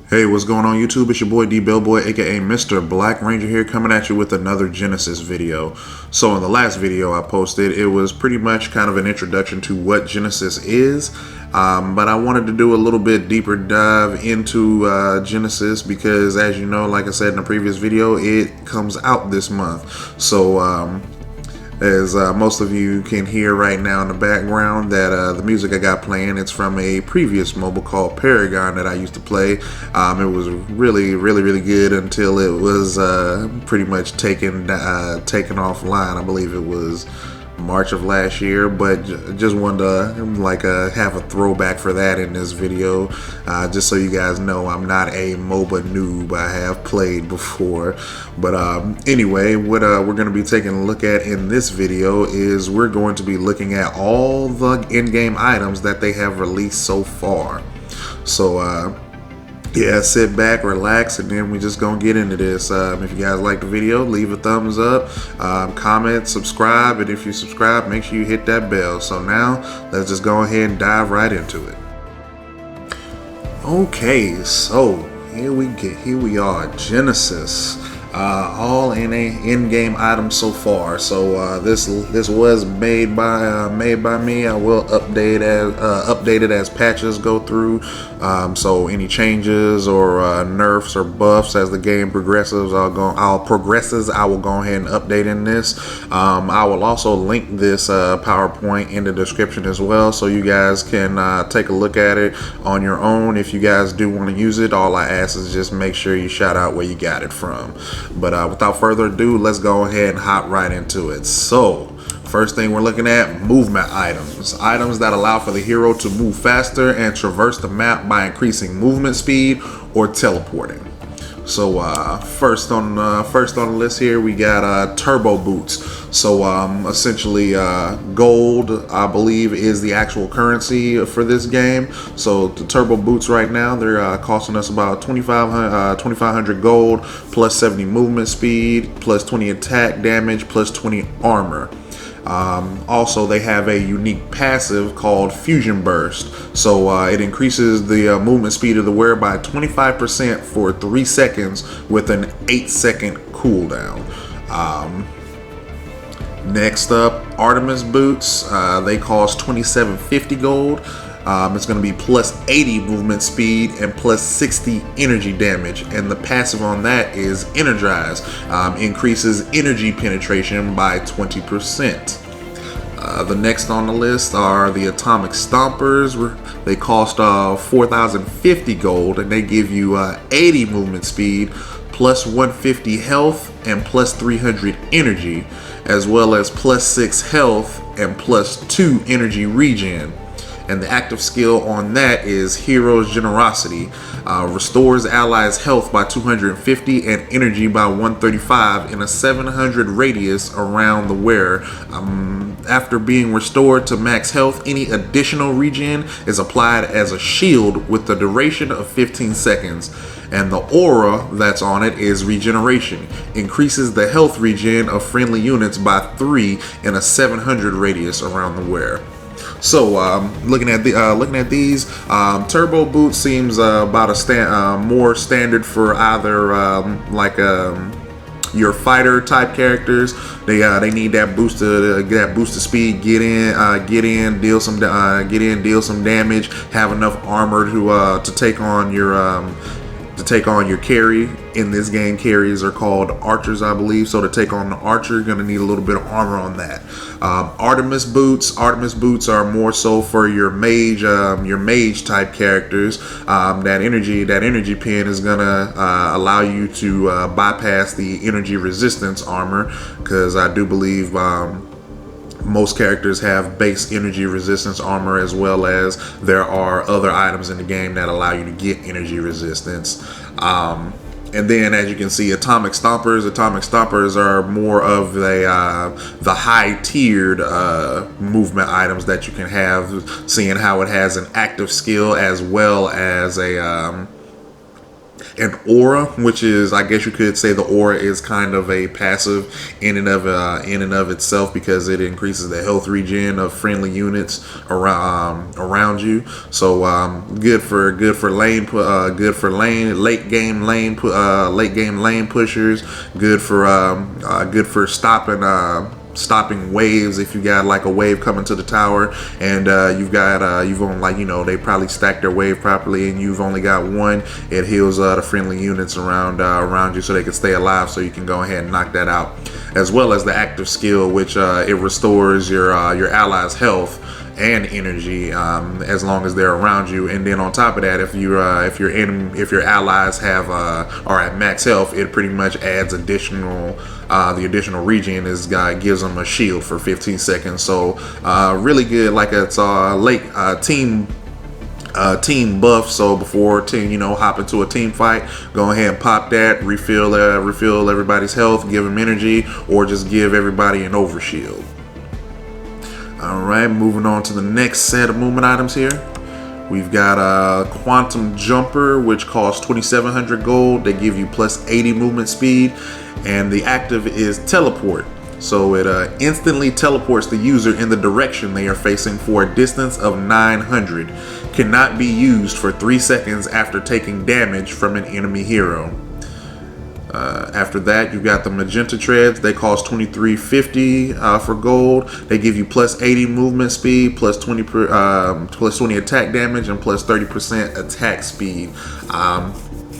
Hey, what's going on YouTube? It's your boy D Bellboy, aka Mr. Black Ranger here, coming at you with another Genesis video. So in the last video I posted, it was pretty much kind of an introduction to what Genesis is, but I wanted to do a little bit deeper dive into Genesis because, as you know, like I said in the previous video, it comes out this month. So as most of you can hear right now in the background, that the music I got playing, it's from a previous MOBA called Paragon that I used to play. It was really good until it was pretty much taken offline. I believe it was March of last year, but just wanted to have a throwback for that in this video, just so you guys know I'm not a MOBA noob. I have played before, but anyway, what we're going to be taking a look at in this video is we're going to be looking at all the in-game items that they have released so far. So yeah, sit back, relax, and then we just gonna get into this. If you guys like the video, leave a thumbs up, comment, subscribe, and if you subscribe, make sure you hit that bell. So now, let's just go ahead and dive right into it. Okay, so here we are, Genesis. All in-game items so far. So this was made by me. I will update it as patches go through. So any changes or nerfs or buffs as the game progresses, I will go ahead and update in this. I will also link this PowerPoint in the description as well, so you guys can take a look at it on your own. If you guys do want to use it, all I ask is just make sure you shout out where you got it from. But without further ado, let's go ahead and hop right into it. So first thing we're looking at, movement items. Items that allow for the hero to move faster and traverse the map by increasing movement speed or teleporting. So first on the list here, we got turbo boots. So essentially gold, I believe, is the actual currency for this game. So the turbo boots right now, they're costing us about 2,500 gold, plus 70 movement speed, plus 20 attack damage, plus 20 armor. Also, they have a unique passive called Fusion Burst. So it increases the movement speed of the wearer by 25% for 3 seconds with an 8-second cooldown. Next up, Artemis boots. They cost 2,750 gold. It's going to be plus 80 movement speed and plus 60 energy damage, and the passive on that is Energize. Increases energy penetration by 20%. The next on the list are the Atomic Stompers. They cost 4,050 gold, and they give you 80 movement speed, plus 150 health, and plus 300 energy, as well as plus 6 health and plus 2 energy regen. And the active skill on that is Hero's Generosity. Restores allies' health by 250 and energy by 135 in a 700 radius around the wearer. After being restored to max health, any additional regen is applied as a shield with the duration of 15 seconds. And the aura that's on it is Regeneration. Increases the health regen of friendly units by 3 in a 700 radius around the wearer. So looking at these, turbo boots seems about more standard for either your fighter type characters. They need that boost of speed. Get in, deal some damage. Have enough armor to take on your carry. In this game, carries are called archers, I believe. So to take on the archer, you're gonna need a little bit of armor on that. Artemis boots are more so for your mage type characters. That energy pin is gonna allow you to bypass the energy resistance armor, because I do believe most characters have base energy resistance armor, as well as there are other items in the game that allow you to get energy resistance. And then, as you can see, Atomic Stompers are more of the high-tiered movement items that you can have, seeing how it has an active skill as well as a An aura, which is, I guess you could say the aura is kind of a passive in and of itself, because it increases the health regen of friendly units around you. So good for late game lane pushers. Good for stopping waves. If you got like a wave coming to the tower, and you've only, like, they probably stacked their wave properly and you've only got one, it heals the friendly units around you so they can stay alive, so you can go ahead and knock that out. As well as the active skill, which it restores your allies' health and energy as long as they're around you. And then on top of that, if your allies are at max health, it pretty much adds the additional regen gives them a shield for 15 seconds. So really good, like it's late team buff. So before hop into a team fight, go ahead and pop that, refill everybody's health, give them energy, or just give everybody an overshield. Alright, moving on to the next set of movement items here. We've got Quantum Jumper, which costs 2,700 gold. They give you plus 80 movement speed, and the active is Teleport. So it instantly teleports the user in the direction they are facing for a distance of 900. Cannot be used for 3 seconds after taking damage from an enemy hero. After that, you've got the Magenta Treads. They cost 2,350 for gold. They give you plus 80 movement speed, plus 20 attack damage, and plus 30% attack speed.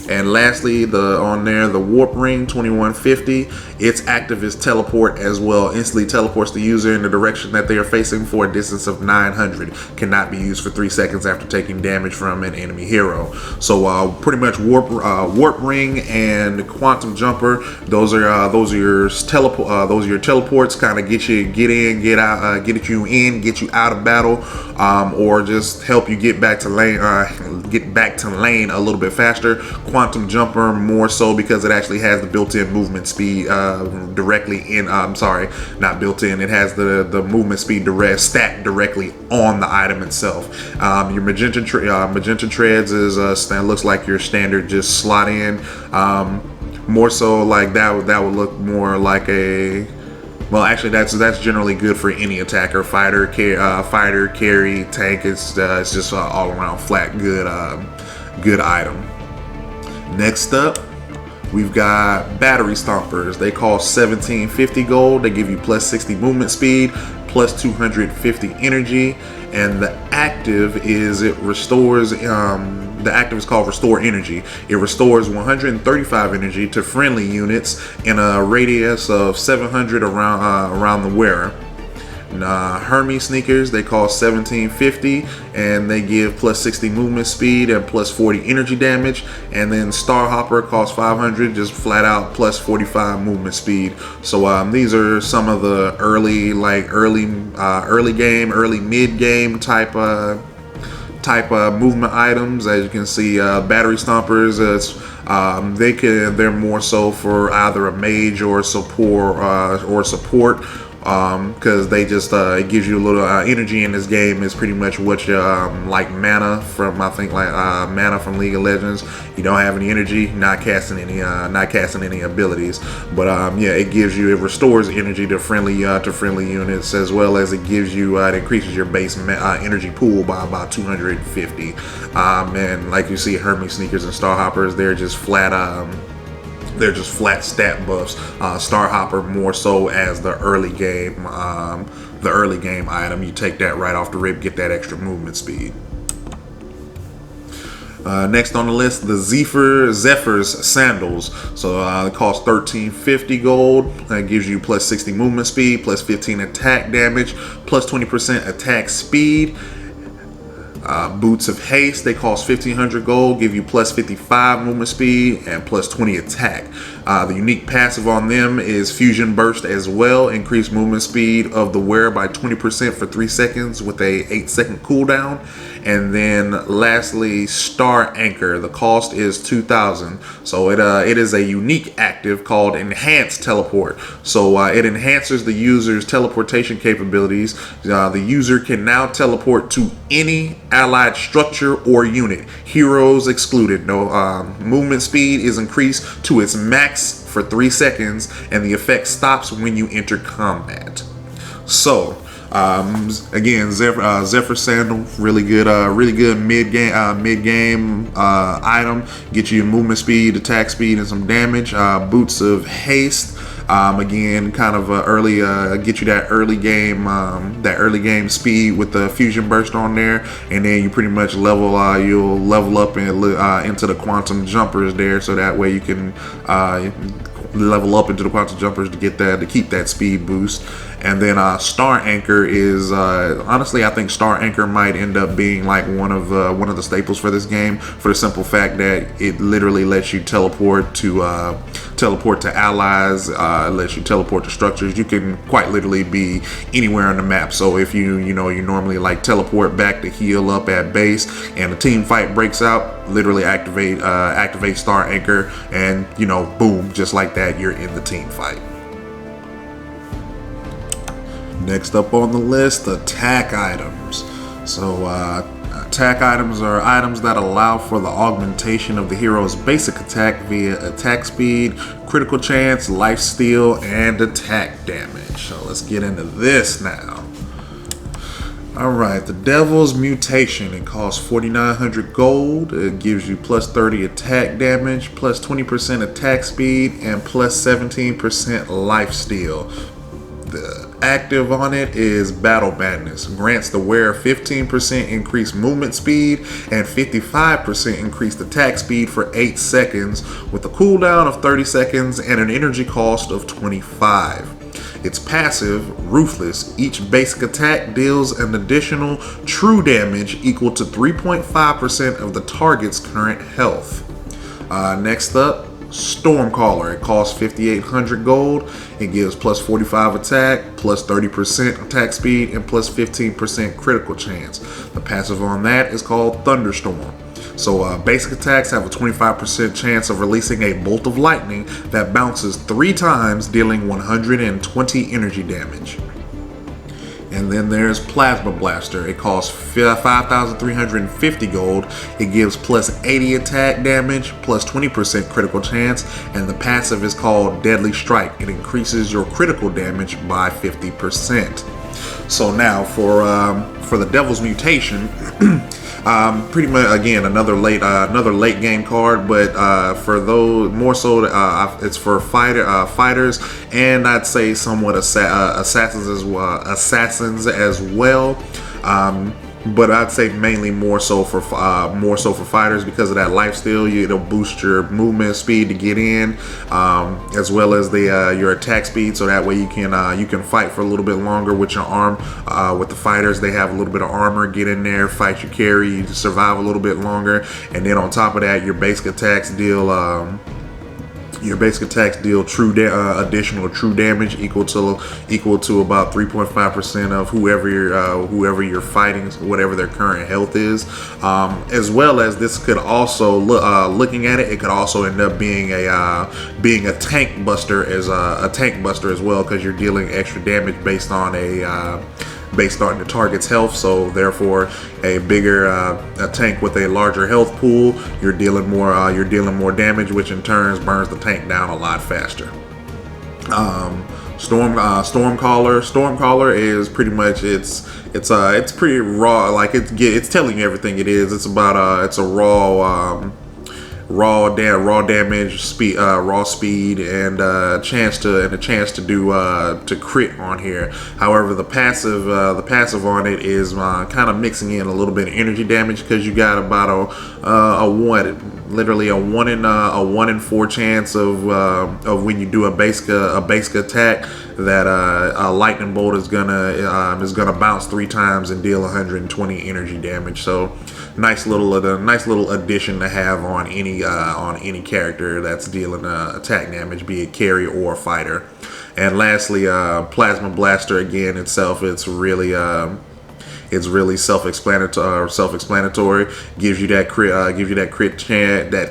And lastly, the Warp Ring, 2,150. Its active is Teleport as well. Instantly teleports the user in the direction that they are facing for a distance of 900. Cannot be used for 3 seconds after taking damage from an enemy hero. So pretty much Warp Ring and Quantum Jumper. Those are your teleports. Kind of get you out of battle, or just help you get back to lane a little bit faster. Quantum Jumper more so because it actually has the built-in movement speed directly in. Not built-in. It has the movement speed stacked directly on the item itself. Your Magenta Treads is looks like your standard just slot in. More so like that would look more like a. Well, actually, that's generally good for any attacker, fighter, carry, tank. It's just all around flat good item. Next up, we've got Battery Stompers. They cost 1,750 gold. They give you plus 60 movement speed, plus 250 energy, and the active is the active is called Restore Energy. It restores 135 energy to friendly units in a radius of 700 around the wearer. Hermes sneakers, they cost 1,750 and they give plus 60 movement speed and plus 40 energy damage. And then Starhopper costs 500, just flat out plus 45 movement speed. So these are some of the early mid game type movement items. As you can see, Battery Stompers, they're more so for either a mage or support. Because they just it gives you a little energy in this game. Is pretty much what you like mana from mana from League of Legends. You don't have any energy, not casting any abilities, but it restores energy to friendly units, as well as it gives you it increases your base energy pool by about 250. And like you see, Hermes sneakers and Starhoppers, they're just flat stat buffs. Starhopper more so as the early game item. You take that right off the rip, get that extra movement speed. Next on the list, the Zephyr's Sandals. So it costs 1,350 gold. That gives you plus 60 movement speed, plus 15 attack damage, plus 20% attack speed. Boots of Haste, they cost 1,500 gold, give you plus 55 movement speed and plus 20 attack. The unique passive on them is Fusion Burst as well. Increase movement speed of the wearer by 20% for 3 seconds with a 8-second cooldown. And then lastly, Star Anchor. The cost is 2,000. So it is a unique active called Enhanced Teleport. So it enhances the user's teleportation capabilities. The user can now teleport to any allied structure or unit, heroes excluded. No movement speed is increased to its max for 3 seconds, and the effect stops when you enter combat. So again, Zephyr Sandal, really good mid game item. Get you movement speed, attack speed, and some damage. Boots of Haste. Again, kind of early, get you that early game speed with the Fusion Burst on there, and then you pretty much you'll level up and into the Quantum Jumpers there, so that way you can level up into the Quantum Jumpers to keep that speed boost. And then Star Anchor is honestly, I think Star Anchor might end up being like one of the staples for this game, for the simple fact that it literally lets you teleport to allies, lets you teleport to structures. You can quite literally be anywhere on the map. So if you normally like teleport back to heal up at base, and a team fight breaks out, literally activate Star Anchor, and boom, just like that, you're in the team fight. Next up on the list, attack items. So attack items are items that allow for the augmentation of the hero's basic attack via attack speed, critical chance, life steal, and attack damage. So let's get into this now. Alright, the Devil's Mutation. It costs 4,900 gold. It gives you plus 30 attack damage, plus 20% attack speed, and plus 17% life steal. The active on it is Battle Madness. Grants the wearer 15% increased movement speed and 55% increased attack speed for 8 seconds, with a cooldown of 30 seconds and an energy cost of 25. Its passive, Ruthless. Each basic attack deals an additional true damage equal to 3.5% of the target's current health. Next up, Stormcaller. It costs 5,800 gold. It gives plus 45 attack, plus 30% attack speed, and plus 15% critical chance. The passive on that is called Thunderstorm. So basic attacks have a 25% chance of releasing a bolt of lightning that bounces 3 times, dealing 120 energy damage. And then there's Plasma Blaster. It costs 5,350 gold. It gives plus 80 attack damage, plus 20% critical chance, and the passive is called Deadly Strike. It increases your critical damage by 50%. So now for the Devil's Mutation, pretty much again another late game card, but for those more so, it's for fighters, and I'd say somewhat assassins as well. But I'd say mainly more so for fighters, because of that life steal. It'll boost your movement speed to get in, as well as your attack speed, so that way you can fight for a little bit longer with your arm. With the fighters, they have a little bit of armor. Get in there, fight your carry, survive a little bit longer, and then on top of that, your basic attacks deal additional true damage equal to about 3.5% of whoever you're fighting, whatever their current health is. As well as this could also looking at it, it could also end up being a tank buster as well, because you're dealing extra damage based on the target's health. So therefore, a bigger a tank with a larger health pool, you're dealing more damage, which in turn burns the tank down a lot faster. Stormcaller is pretty much it's pretty raw. Like it's telling you everything it is. It's about it's a raw damage, speed, raw speed, and a chance to crit on here. However, the passive on it is kind of mixing in a little bit of energy damage, because you got about a 1 in 4 chance of when you do a basic attack that a lightning bolt is gonna bounce 3 times and deal 120 energy damage. So nice little addition to have on any character that's dealing attack damage, be it carry or fighter. And lastly, Plasma Blaster again itself, it's really self-explanatory. Gives you that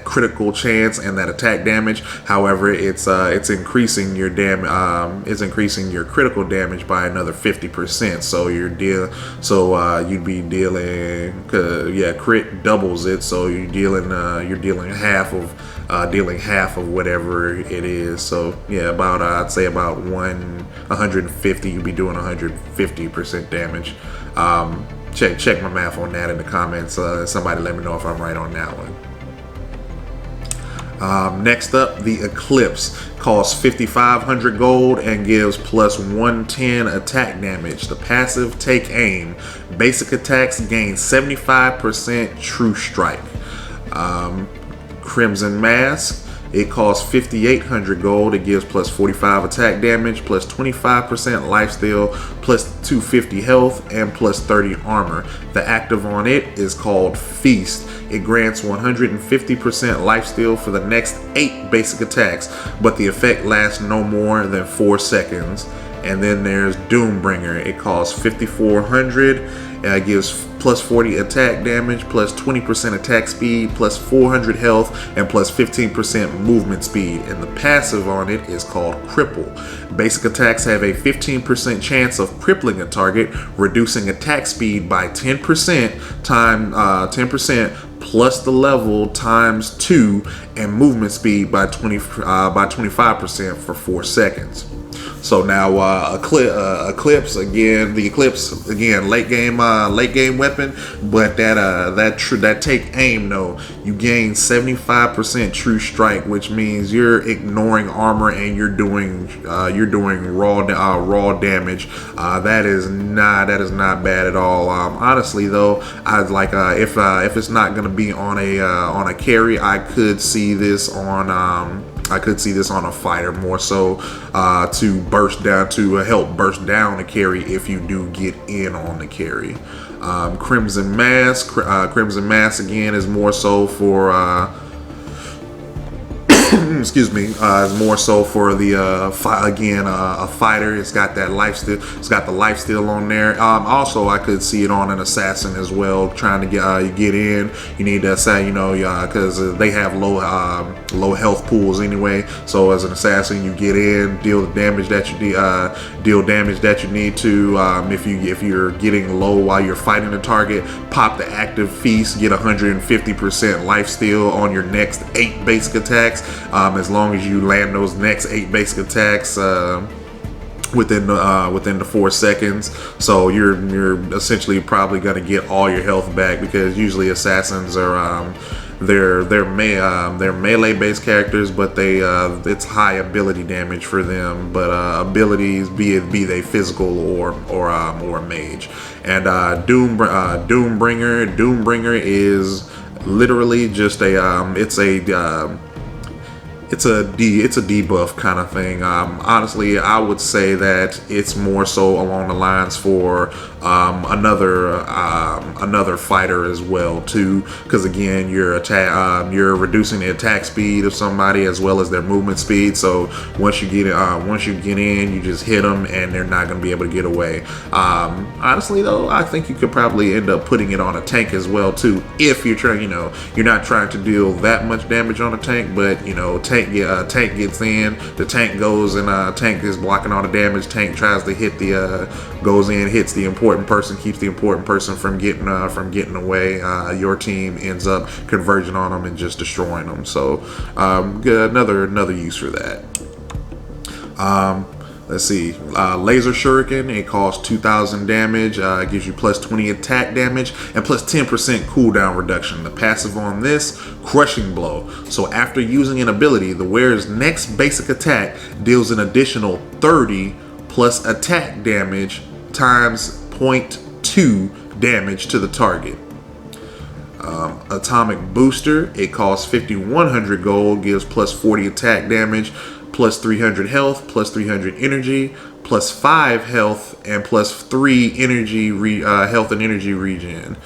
critical chance and that attack damage. However, it's increasing your increasing your critical damage by another 50%. So you'd be dealing, crit doubles it. So you're dealing half of whatever it is. So yeah, about I'd say about 150. You'd be doing 150% damage. Check my math on that in the comments. Somebody let me know if I'm right on that one. Next up, the Eclipse costs 5,500 gold and gives plus 110 attack damage. The passive, Take Aim. Basic attacks gain 75% True Strike. Crimson Mask. It costs 5,800 gold. It gives plus 45 attack damage, plus 25% lifesteal, plus 250 health, and plus 30 armor. The active on it is called Feast. It grants 150% lifesteal for the next 8 basic attacks, but the effect lasts no more than 4 seconds. And then there's Doombringer. It costs 5,400. It gives plus 40 attack damage, plus 20% attack speed, plus 400 health, and plus 15% movement speed. And the passive on it is called Cripple. Basic attacks have a 15% chance of crippling a target, reducing attack speed by 10% plus the level times 2, and movement speed by 25% for 4 seconds. So now Eclipse again. The Eclipse again, late game weapon, but that Take Aim though, you gain 75% True Strike, which means you're ignoring armor and you're doing raw damage. That is not bad at all. Honestly though, I'd like if it's not gonna be on a carry, I could see this on a fighter more so, to help burst down a carry if you do get in on the carry. Crimson Mask again is more so for excuse me, is more so for the a fighter. It's got that lifesteal. It's got the lifesteal on there. Also, I could see it on an assassin as well. Trying to get in, you need to say, because they have low health pools anyway. So as an assassin, you get in, deal the damage that you need to. If you're getting low while you're fighting the target, pop the active Feast, get 150% lifesteal on your next 8 basic attacks. As long as you land those next 8 basic attacks within the 4 seconds, so you're essentially probably gonna get all your health back, because usually assassins are they're melee based characters, but it's high ability damage for them, but abilities be they physical or mage. And Doombringer is literally just it's a debuff kind of thing. Honestly, I would say that it's more so along the lines for another fighter as well too, because again, you're reducing the attack speed of somebody as well as their movement speed. So once you get in, you just hit them and they're not going to be able to get away. Honestly though, I think you could probably end up putting it on a tank as well too, if you're trying, you're not trying to deal that much damage on a tank, but tank gets in, the tank goes, and tank is blocking all the damage. Tank tries to hit goes in, hits the important person, keeps the important person from getting away. Your team ends up converging on them and just destroying them. So good, another use for that. Let's see, Laser Shuriken. It costs 2,000 damage. It gives you plus 20 attack damage and plus 10% cooldown reduction. The passive on this, Crushing Blow. So after using an ability, the wearer's next basic attack deals an additional 30 plus attack damage times 0.2 damage to the target. Atomic Booster. It costs 5,100 gold, gives plus 40 attack damage, plus 300 health, plus 300 energy, plus 5 health, and plus 3 energy health and energy regen.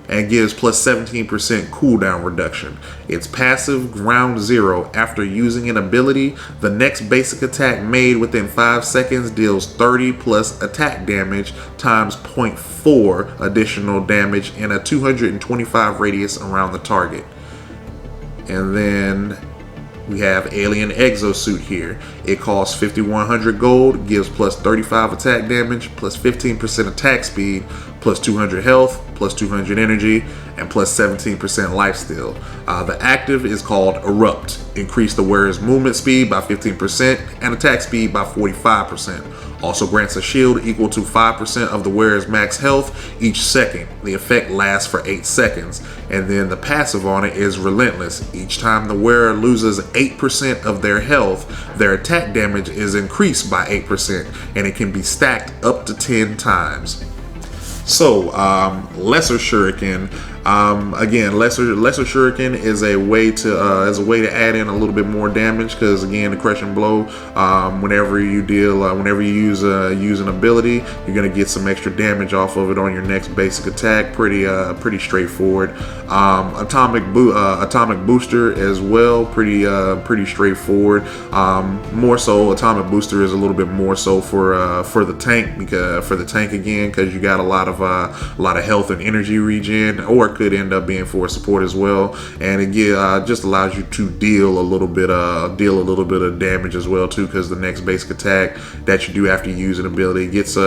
and gives plus 17% cooldown reduction. Its passive ground 0. After using an ability, the next basic attack made within 5 seconds deals 30 plus attack damage times 0.4 additional damage in a 225 radius around the target. And then we have Alien Exosuit here. It costs 5,100 gold, gives plus 35 attack damage, plus 15% attack speed, plus 200 health, plus 200 energy, and plus 17% lifesteal. The active is called Erupt. Increase the wearer's movement speed by 15% and attack speed by 45%. Also grants a shield equal to 5% of the wearer's max health each second. The effect lasts for 8 seconds. And then the passive on it is Relentless. Each time the wearer loses 8% of their health, their attack damage is increased by 8%, and it can be stacked up to 10 times. So, Lesser Shuriken. Again, lesser shuriken is a way to add in a little bit more damage, because again, the crushing blow, whenever you use an ability, you're gonna get some extra damage off of it on your next basic attack. Pretty straightforward. Atomic booster as well, pretty straightforward. More so, atomic booster is a little bit more so for the tank, because you got a lot of health and energy regen, or could end up being for support as well, and it just allows you to deal a little bit of damage as well too, because the next basic attack that you do after you use an ability gets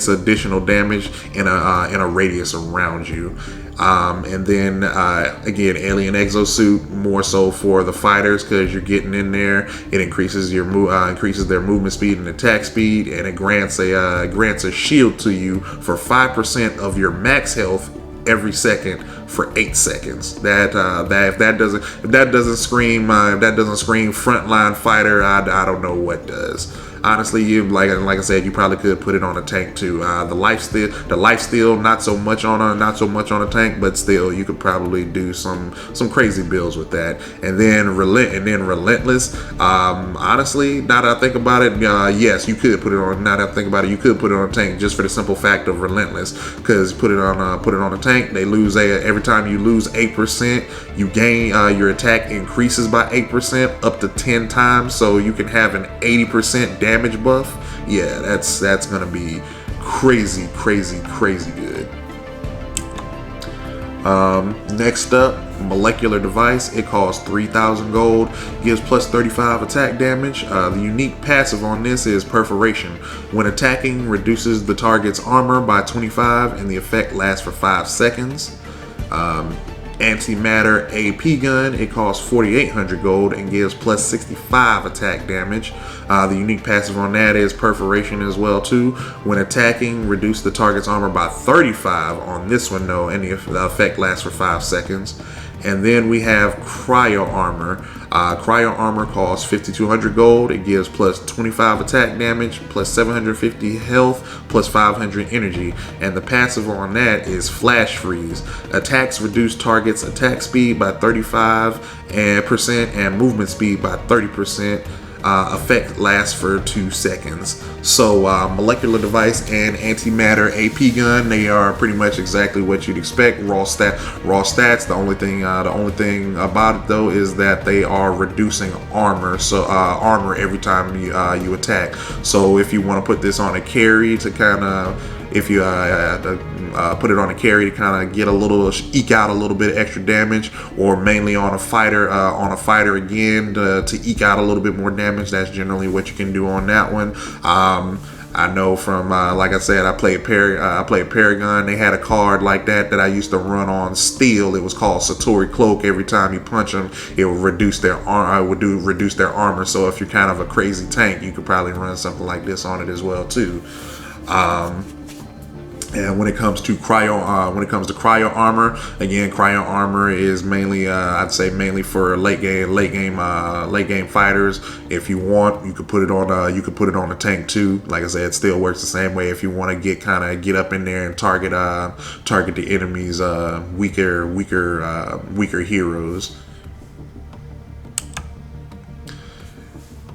additional damage in a radius around you. And then again, Alien Exosuit, more so for the fighters, because you're getting in there. It increases their movement speed and attack speed, and it grants a shield to you for 5% of your max health every second for 8 seconds. If that doesn't scream frontline fighter, I don't know what does. Honestly, like I said, you probably could put it on a tank too. The lifesteal, not so much on a tank, but still, you could probably do some crazy builds with that. And then Relentless. Honestly, now that I think about it, yes, you could put it on. Now that I think about it, you could put it on a tank, just for the simple fact of Relentless. Because put it on a tank, they lose every time you lose 8%, you gain your attack increases by 8% up to 10 times. So you can have an 80% damage buff. Yeah, that's gonna be crazy good. Next up, Molecular Device. It costs 3,000 gold, gives plus 35 attack damage. The unique passive on this is Perforation. When attacking, reduces the target's armor by 25, and the effect lasts for 5 seconds. Antimatter AP gun. It costs 4,800 gold and gives plus 65 attack damage. The unique passive on that is Perforation as well too. When attacking, reduce the target's armor by 35 on this one though, and the effect lasts for 5 seconds. And then we have Cryo Armor. Cryo Armor costs 5,200 gold. It gives plus 25 attack damage, plus 750 health, plus 500 energy. And the passive on that is Flash Freeze. Attacks reduce target's attack speed by 35% and movement speed by 30%. Effect lasts for 2 seconds. So Molecular Device and Antimatter AP gun, they are pretty much exactly what you'd expect. Raw stats. The only thing about it though is that they are reducing armor. So armor every time you attack. So if you want to put this on a carry to kind of, if you put it on a carry to kind of eke out a little bit of extra damage, or mainly on a fighter again to eke out a little bit more damage, that's generally what you can do on that one. I know from like I said, I played Paragon. They had a card like that I used to run on Steel. It was called Satori Cloak. Every time you punch them, it would reduce their armor. So if you're kind of a crazy tank, you could probably run something like this on it as well too. And when it comes to cryo armor, again, cryo armor is mainly, I'd say mainly for late game fighters. If you want, you could put it on a tank too. Like I said, it still works the same way. If you want to get up in there and target the enemy's weaker heroes.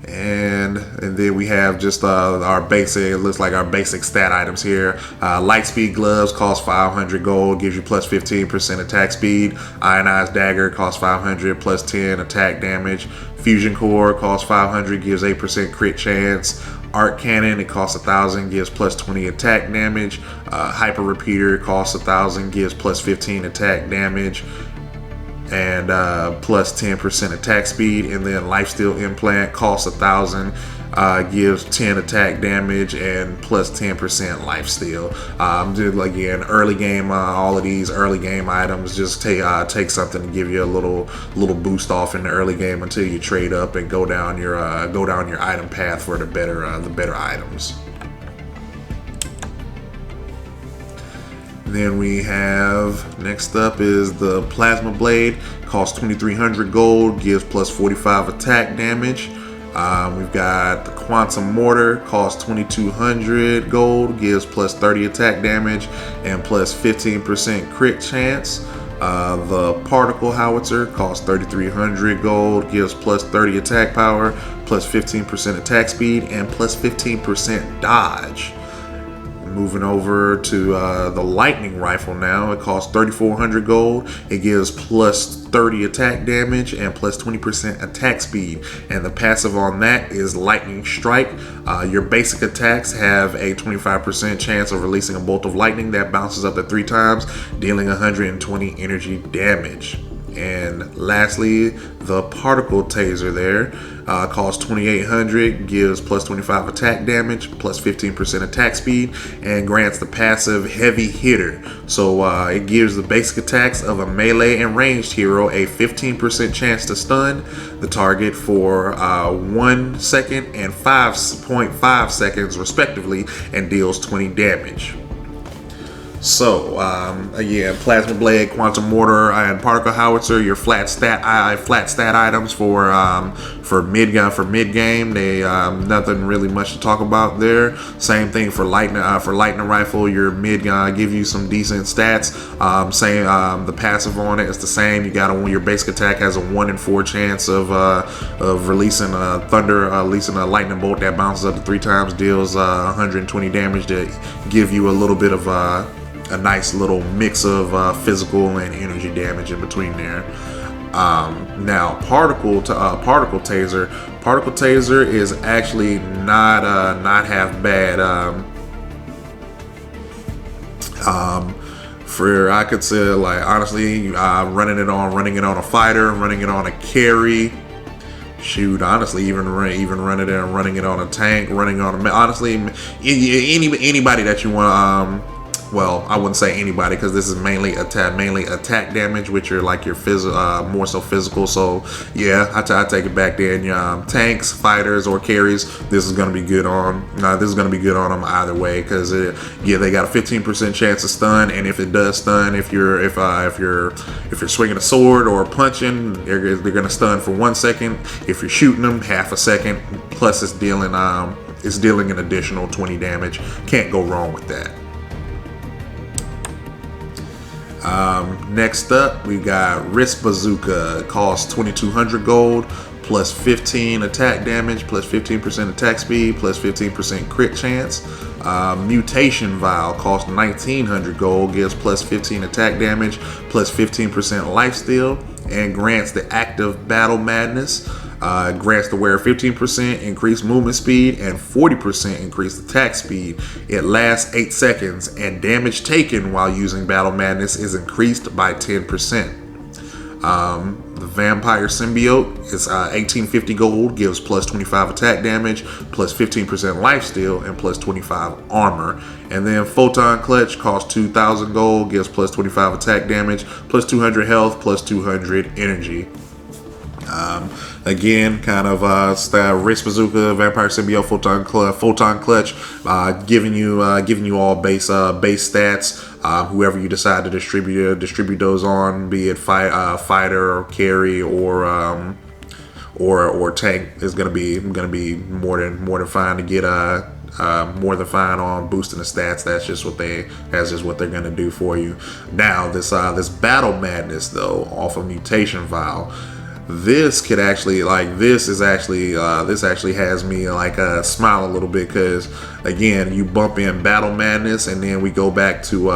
And And then we have just our basic, it looks like our basic stat items here. Light speed gloves cost 500 gold, gives you plus 15% attack speed. Ionized dagger costs 500, plus 10 attack damage. Fusion core costs 500, gives 8% crit chance. Arc cannon, it costs 1,000, gives plus 20 attack damage. Hyper repeater costs 1,000, gives plus 15 attack damage and plus 10% attack speed. And then lifesteal implant costs 1,000, gives 10 attack damage and plus 10% lifesteal. Just again, early game, all of these early game items just take something to give you a little boost off in the early game until you trade up and go down your item path for the better items. Then we have, next up is the plasma blade, costs 2,300 gold, gives plus 45 attack damage. We've got the quantum mortar, costs 2,200 gold, gives plus 30 attack damage and plus 15% crit chance. The particle howitzer costs 3,300 gold, gives plus 30 attack power, plus 15% attack speed and plus 15% dodge. Moving over to the lightning rifle now, it costs 3,400 gold. It gives plus 30 attack damage and plus 20% attack speed. And the passive on that is lightning strike. Your basic attacks have a 25% chance of releasing a bolt of lightning that bounces up to 3 times, dealing 120 energy damage. And lastly, the particle taser there costs 2,800, gives plus 25 attack damage, plus 15% attack speed, and grants the passive heavy hitter. So it gives the basic attacks of a melee and ranged hero a 15% chance to stun the target for 1 second and 5.5 seconds respectively, and deals 20 damage. So again, plasma blade, quantum mortar, and particle howitzer, your flat stat items for mid game. They nothing really much to talk about there. Same thing for lightning rifle. Your mid give you some decent stats. The passive on it is the same. You got your basic attack has a 1 in 4 chance of releasing releasing a lightning bolt that bounces up to 3 times, deals 120 damage to give you a little bit of a nice little mix of physical and energy damage in between there. Now, particle taser. Particle taser is actually not half bad. For I could say, like, honestly, running it on a fighter, running it on a carry. Shoot, honestly, even running it on a tank, honestly, anybody that you want. Well, I wouldn't say anybody, because this is mainly attack damage, which are like your more so physical. So yeah, I take it back then. Tanks, fighters, or carries, this is gonna be good on. This is gonna be good on them either way, because they got a 15% chance to stun, and if it does stun, if you're swinging a sword or punching, they're gonna stun for 1 second. If you're shooting them, half a second. Plus, it's dealing an additional 20 damage. Can't go wrong with that. Next up, we got wrist bazooka. It costs 2,200 gold, plus 15 attack damage, plus 15% attack speed, plus 15% crit chance. Mutation vial costs 1,900 gold, gives plus 15 attack damage, plus 15% lifesteal, and grants the active battle madness. Grants the wearer 15% increased movement speed and 40% increased attack speed. It lasts 8 seconds, and damage taken while using Battle Madness is increased by 10%. The Vampire Symbiote is 1,850 gold, gives plus 25 attack damage, plus 15% lifesteal, and plus 25 armor. And then Photon Clutch costs 2,000 gold, gives plus 25 attack damage, plus 200 health, plus 200 energy. Again, kind of style wrist bazooka, vampire symbiote, photon clutch, giving you all base stats. Whoever you decide to distribute those on, be it fighter or carry or tank, is gonna be more than fine to get more than fine on boosting the stats. That's just what they're gonna do for you. Now this battle madness though, off of mutation vial. this could actually, like, this actually has me like smile a little bit, because again, you bump in Battle Madness, and then we go back to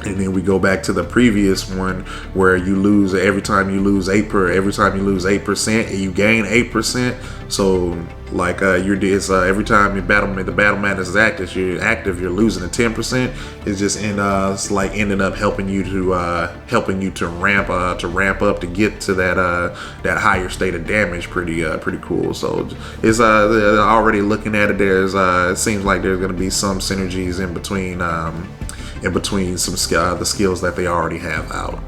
the previous one where you lose every time you lose 8%, you gain 8%. So like every time the battle madness is active, you're losing a 10%. It's just it's like ended up helping you to ramp up to get to that higher state of damage. Pretty cool. So it's already looking at it. It seems like there's going to be some synergies in between the skills that they already have out.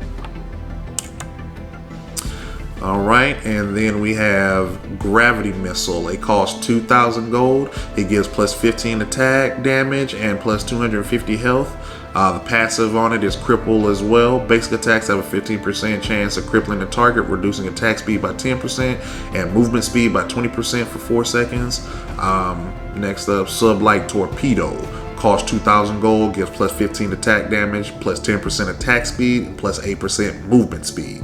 Alright, and then we have Gravity Missile. It costs 2,000 gold. It gives plus 15 attack damage and plus 250 health. The passive on it is Cripple as well. Basic attacks have a 15% chance of crippling the target, reducing attack speed by 10% and movement speed by 20% for 4 seconds. Next up, Sublight Torpedo. Costs 2,000 gold, gives plus 15 attack damage, plus 10% attack speed, plus 8% movement speed.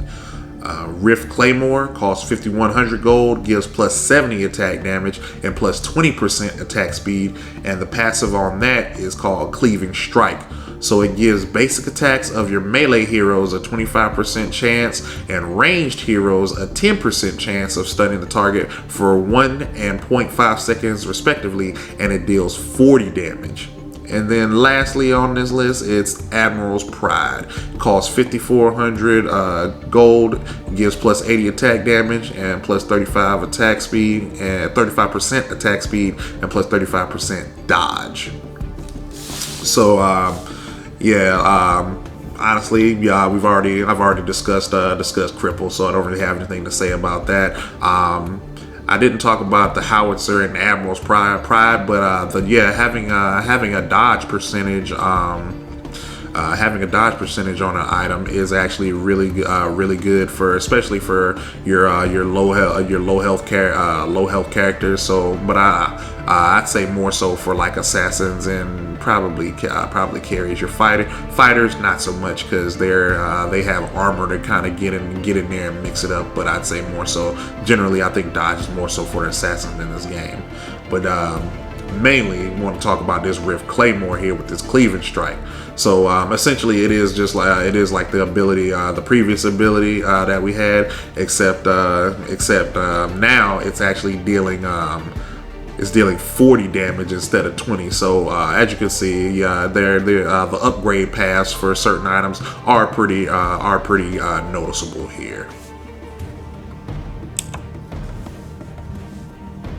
Rift Claymore costs 5,100 gold, gives plus 70 attack damage and plus 20% attack speed, and the passive on that is called Cleaving Strike. So it gives basic attacks of your melee heroes a 25% chance and ranged heroes a 10% chance of stunning the target for 1 and 0.5 seconds respectively, and it deals 40 damage. And then lastly on this list, it's Admiral's Pride. Costs 5,400 gold, gives plus 80 attack damage and plus 35 attack speed and 35% attack speed and plus 35% dodge. So honestly, I've already discussed Cripple, so I don't really have anything to say about that. I didn't talk about the Howitzer and Admiral's Pride, but having a dodge percentage, on an item is actually really good especially for your low health characters. So, but I'd say more so for like assassins and probably carries. Your fighters not so much, because they have armor to kind of get in there and mix it up. But I'd say more so generally, I think dodge is more so for assassins in this game. But mainly want to talk about this Rift Claymore here with this Cleaving Strike. So essentially it is like the ability, the previous ability that we had, except now it's actually dealing 40 damage instead of 20. So as you can see, the upgrade paths for certain items are pretty noticeable here.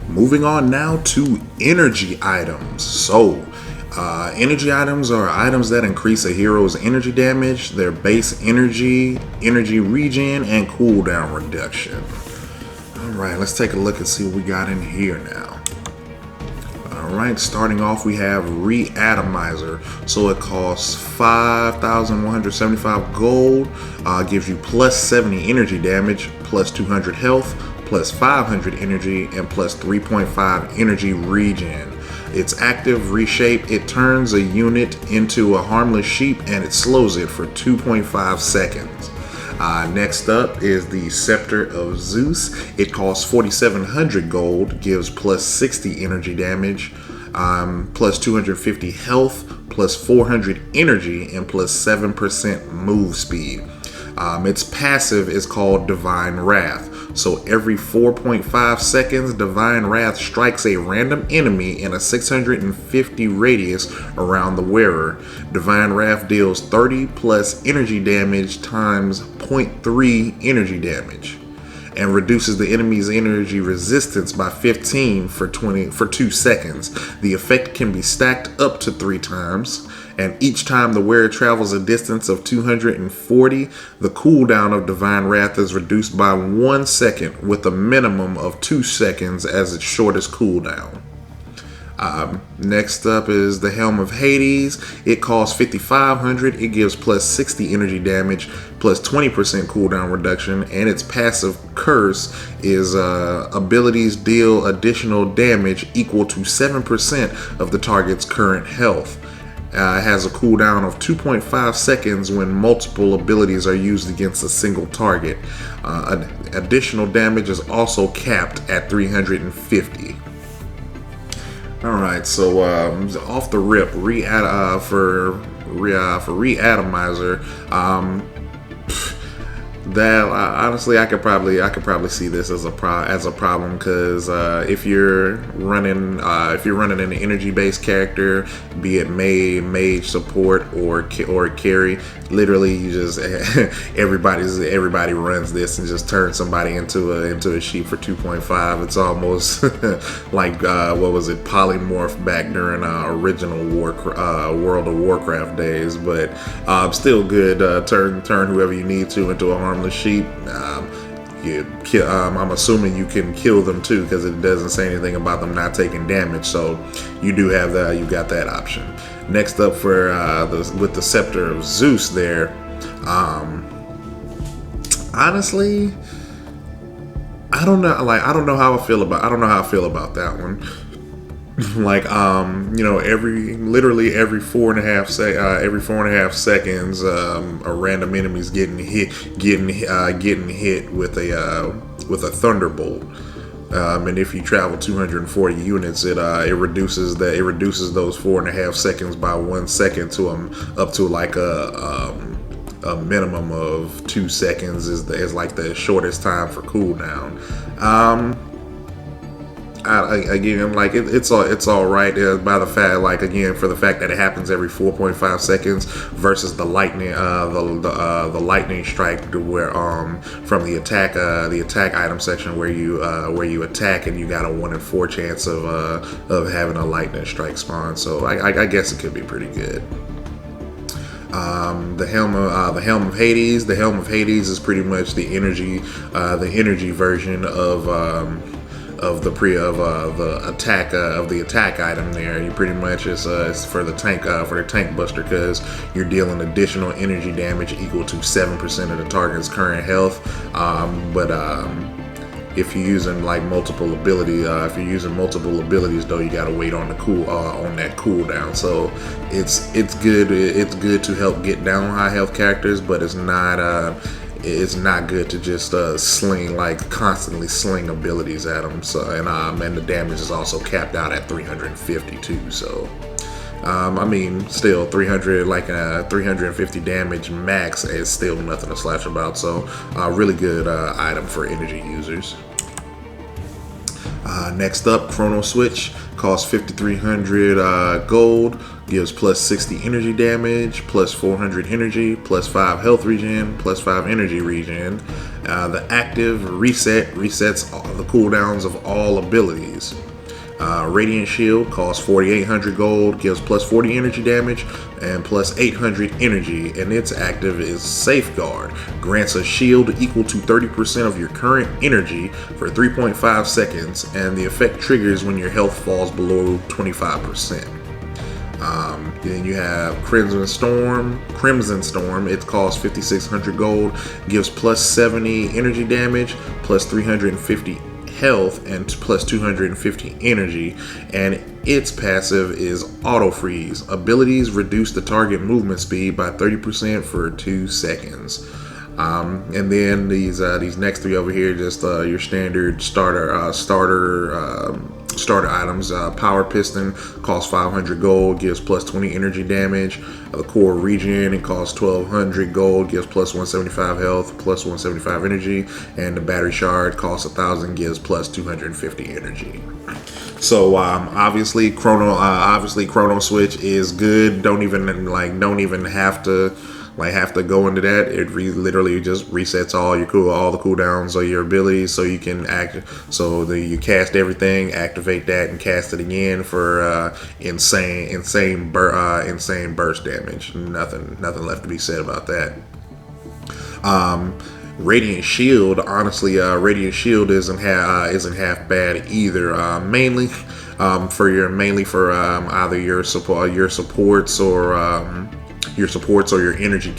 Moving on now to energy items. So energy items are items that increase a hero's energy damage, their base energy regen, and cooldown reduction. Alright, let's take a look and see what we got in here now. Alright, starting off we have Reatomizer. So it costs 5,175 gold, gives you plus 70 energy damage, plus 200 health, plus 500 energy, and plus 3.5 energy regen. It's active reshape. It turns a unit into a harmless sheep and it slows it for 2.5 seconds. Next up is the Scepter of Zeus. It costs 4,700 gold, gives plus 60 energy damage, plus 250 health, plus 400 energy, and plus 7% move speed. Its passive is called Divine Wrath. So every 4.5 seconds, Divine Wrath strikes a random enemy in a 650 radius around the wearer. Divine Wrath deals 30 plus energy damage times 0.3 energy damage, and reduces the enemy's energy resistance by 15 for 2 seconds. The effect can be stacked up to 3 times, and each time the wearer travels a distance of 240, the cooldown of Divine Wrath is reduced by 1 second, with a minimum of 2 seconds as its shortest cooldown. Next up is the Helm of Hades. It costs 5,500. It gives plus 60 energy damage, plus 20% cooldown reduction, and its passive curse is abilities deal additional damage equal to 7% of the target's current health. It has a cooldown of 2.5 seconds when multiple abilities are used against a single target. Additional damage is also capped at 350. Alright, so off the rip, for Reatomizer, that honestly, I could probably see this as a problem, because if you're running an energy-based character, be it mage, support, or carry, literally you just everybody runs this and just turns somebody into a sheep for 2.5. It's almost like what was it, polymorph back during original World of Warcraft days, but still good. Turn whoever you need to into a harmless sheep. I'm assuming you can kill them too, because it doesn't say anything about them not taking damage, so you do have that. You got that option. Next up, for with the Scepter of Zeus there, honestly, I don't know how I feel about that one. Like, literally every 4.5 seconds, a random enemy's getting hit with a thunderbolt. And if you travel 240 units, it reduces those 4.5 seconds by 1 second up to like a minimum of 2 seconds is like the shortest time for cooldown. Again, like it's all right by the fact, like, again, for the fact that it happens every 4.5 seconds versus the lightning the lightning strike, where from the attack item section, where you attack and you got a 1 in 4 chance of having a lightning strike spawn. So I guess it could be pretty good. The Helm of Hades. The Helm of Hades is pretty much the energy version of the attack item there. You pretty much it's for the tank buster, because you're dealing additional energy damage equal to 7% of the target's current health. If you're using multiple abilities, though, you gotta wait on that cooldown. So it's good to help get down high health characters, but it's not good to just constantly sling abilities at them. So and the damage is also capped out at 350 too. So still 350 damage max is still nothing to slash about. So really good item for energy users. Next up, Chrono Switch. Costs 5,300 gold. Gives plus 60 energy damage, plus 400 energy, plus 5 health regen, plus 5 energy regen. The active resets all the cooldowns of all abilities. Radiant Shield costs 4,800 gold, gives plus 40 energy damage and plus 800 energy, and its active is Safeguard. Grants a shield equal to 30% of your current energy for 3.5 seconds, and the effect triggers when your health falls below 25%. Then you have Crimson Storm. It costs 5,600 gold, gives plus 70 energy damage, plus 350 health, and plus 250 energy, and its passive is Auto Freeze. Abilities reduce the target movement speed by 30% for 2 seconds. And then these next three over here, just your standard starter items. Power Piston costs 500 gold, gives plus 20 energy damage. The Core Regen, it costs 1,200 gold, gives plus 175 health, plus 175 energy. And the Battery Shard costs 1,000, gives plus 250 energy. So obviously Chrono Switch is good. Don't even have to go into that. It literally just resets all the cooldowns of your abilities, so you can you cast everything, activate that, and cast it again for insane burst damage. Nothing left to be said about that. Radiant Shield, honestly, Radiant Shield isn't half bad either. Mainly for either your supports or your energy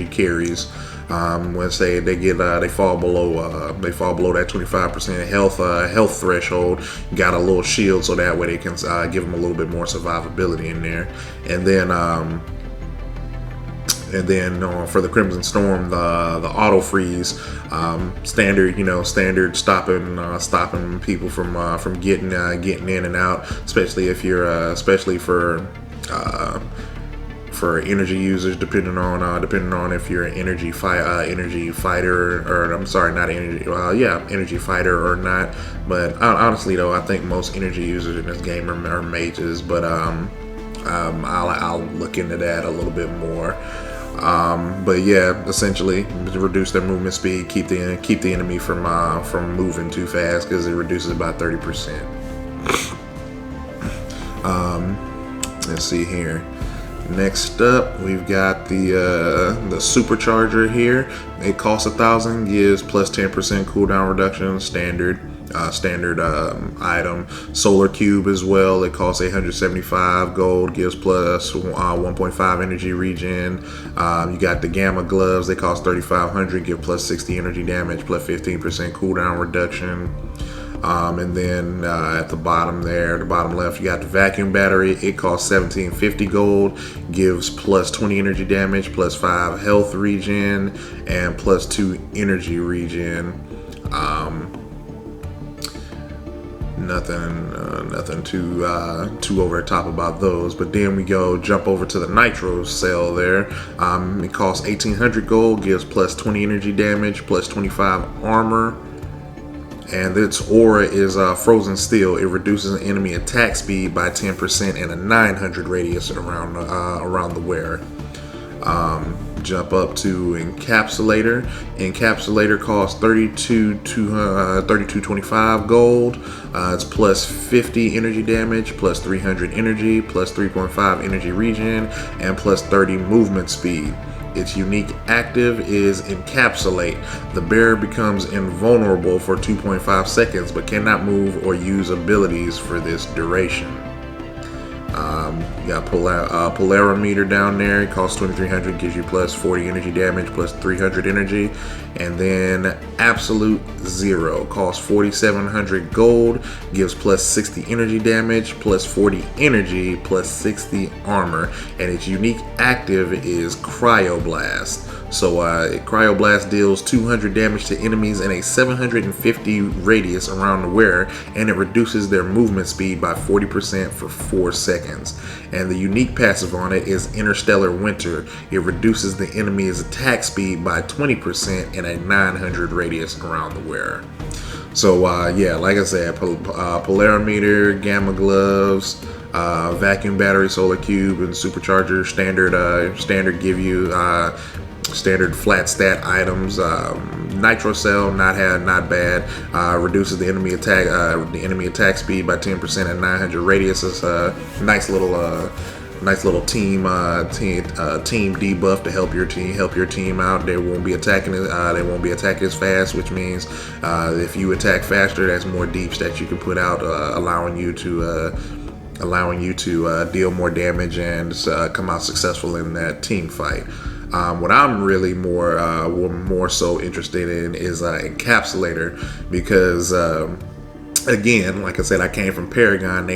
carries. When say they get they fall below that 25% health threshold, you got a little shield so that way they can give them a little bit more survivability in there. And then for the Crimson Storm, the auto freeze, standard stopping people from getting in and out, especially if you're for energy users, depending on if you're an energy fighter, or I'm sorry, not energy fighter or not. But honestly though, I think most energy users in this game are mages, but I'll look into that a little bit more. But yeah, essentially reduce their movement speed, keep the enemy from moving too fast, because it reduces about 30%. Let's see here. Next up, we've got the supercharger here. It costs 1,000, gives plus 10% cooldown reduction, standard item. Solar cube as well. It costs 875 gold, gives plus 1.5 energy regen. You got the gamma gloves. They cost 3,500, give plus 60 energy damage, plus 15% cooldown reduction. And then at the bottom there, the bottom left, you got the vacuum battery. It costs 1,750 gold, gives plus 20 energy damage, plus 5 health regen, and plus 2 energy regen. Nothing too over the top about those. But then we jump over to the nitro cell there. It costs 1,800 gold, gives plus 20 energy damage, plus 25 armor. And its aura is frozen steel. It reduces an enemy attack speed by 10% and a 900 radius around the wearer. Jump up to Encapsulator. Encapsulator costs 3225 gold. It's plus 50 energy damage, plus 300 energy, plus 3.5 energy regen, and plus 30 movement speed. Its unique active is Encapsulate. The bearer becomes invulnerable for 2.5 seconds, but cannot move or use abilities for this duration. You got Polarimeter down there. It costs 2,300, gives you plus 40 energy damage, plus 300 energy. And then Absolute Zero costs 4,700 gold, gives plus 60 energy damage, plus 40 energy, plus 60 armor. And its unique active is Cryoblast. So Cryoblast deals 200 damage to enemies in a 750 radius around the wearer, and it reduces their movement speed by 40% for 4 seconds. And the unique passive on it is Interstellar Winter. It reduces the enemy's attack speed by 20% in a 900 radius around the wearer. So yeah, like I said, Polarimeter, Gamma Gloves, Vacuum Battery, Solar Cube, and Supercharger standard give you standard flat stat items. Nitro Cell, not bad. Reduces the enemy attack speed by 10% at 900 radius. It's a nice little team debuff to help your team out. They won't be attacking as fast, which means if you attack faster, that's more deeps that you can put out, allowing you to deal more damage and come out successful in that team fight. What I'm really more so interested in is Encapsulator, because again, like I said, I came from Paragon.